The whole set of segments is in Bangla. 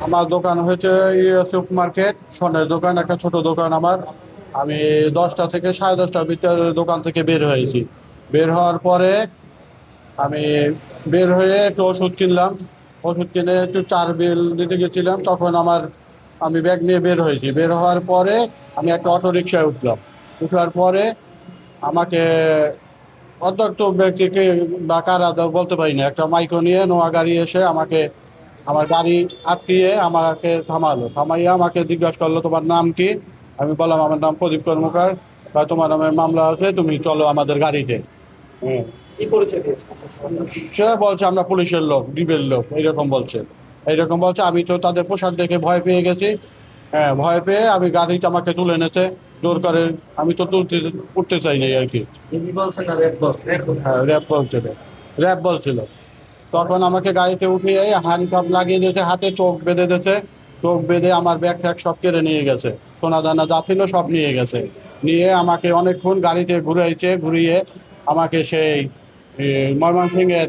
আমার দোকান হচ্ছে সুপার মার্কেট, স্বর্ণের দোকান, একটা ছোট দোকান আমার। আমি 10টা থেকে 10:30টার ভিতরে দোকান থেকে বের হয়েছি। বের হওয়ার পরে আমি বের হয়ে একটু ওষুধ কিনলাম। ওষুধ কিনে একটু চার বিল দিতে গেছিলাম, তখন আমি ব্যাগ নিয়ে বের হয়েছি। বের হওয়ার পরে আমি একটা অটো রিকশায় উঠলাম। উঠার পরে আমাকে অধ্যক্ষ ব্যক্তিকে বা কারা বলতে পারি না, একটা মাইক্রো নিয়ে নোয়া গাড়ি এসে আমার গাড়ি আটকিয়ে আমাকে থামালো। থামাইয়া আমাকে জিজ্ঞাসা করলো, তোমার নাম কি? আমি বললাম, আমার নাম প্রদীপ কর্মকার। বা তোমার নামে মামলা আছে, তুমি চলো আমাদের গাড়িতে। হুম। কি পরিচয় দিয়েছে? সে বলছে আমরা পুলিশের লোক, ডিবের লোক, এইরকম বলছে। আমি তো তাদের পোশাক দেখে ভয় পেয়ে গেছি। হ্যাঁ, ভয় পেয়ে আমি গাড়িতে আমাকে তুলে এনেছে জোর করে। আমি তো উঠতে চাই নাই আর কি। হিন্দি বলছে না রেড বলছে? হ্যাঁ, র্যাব বলছিল। তখন আমাকে গাড়িতে উঠিয়ে হ্যান্ডকাপ লাগিয়ে দিয়েছে, হাতে চোখ বেঁধে দিয়েছে। চোখ বেঁধে আমার ব্যাগ ট্যাগ সব কেড়ে নিয়ে গেছে। সোনা দানা যা ছিল সব নিয়ে গেছে। নিয়ে আমাকে অনেকক্ষণ গাড়িতে ঘুরিয়ে আমাকে সেই এ, ময়মনসিংহের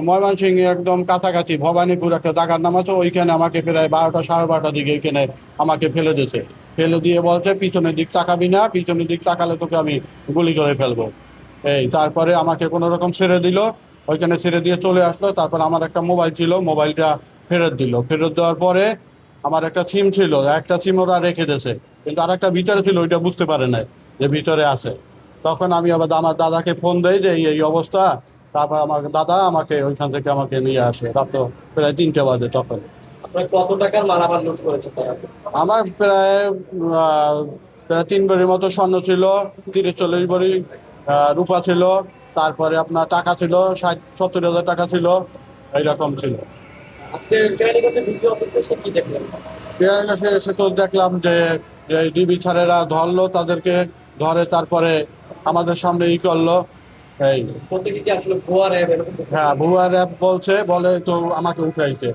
ময়মনসিংহে একদম কাছাকাছি ভবানীপুর একটা জায়গার নাম আছে, ওইখানে আমাকে প্রায় 12টা 12:30টার দিকে এখানে আমাকে ফেলে দিয়েছে। ফেলে দিয়ে বলছে, পিছনের দিক তাকাবি না, পিছনের দিক তাকালে তোকে আমি গুলি করে ফেলবো। তারপরে আমাকে কোনো রকম ছেড়ে দিল। ওইখানে ছেড়ে দিয়ে চলে আসলো। তারপর আমার একটা মোবাইল ছিল, মোবাইলটা ফেরত দিল। ফেরত দেওয়ার পরে আমার একটা সিম ছিল, একটা সিম ওরা রেখে দিয়েছে, কিন্তু আর একটা ভিতরে ছিল, ওইটা বুঝতে পারে নাই যে ভিতরে আছে। তখন আমি আবার আমার দাদাকে ফোন দেই যে এই এই অবস্থা। তারপর আমার দাদা ওইখান থেকে আমাকে নিয়ে আসে, রাত প্রায় 3টে বাজে তখন। আপনার কত টাকার মালামাল লুট করেছে তারা? আমার আহ, প্রায় 3 ভরির মতো স্বর্ণ ছিল, 30-40 ভরি রূপা ছিল। তারপরে আপনার টাকা ছিল 60-70 হাজার টাকা ছিল, এইরকম ছিল। আজকে কেরানীগঞ্জের ভিডিও অফিসে এসে কি দেখলেন? পেয়ার কাছে এসে তো দেখলাম যে যে ডিবি ছাড়েরা ধরলো তাদেরকে। ধরে তারপরে আমাদের সামনে করলো। এই প্রত্যেকে কি আসলে ভুয়া র্যাব এরকম? হ্যাঁ, ভুয়া র্যাব বলে তো আমাকে উঠাইছে।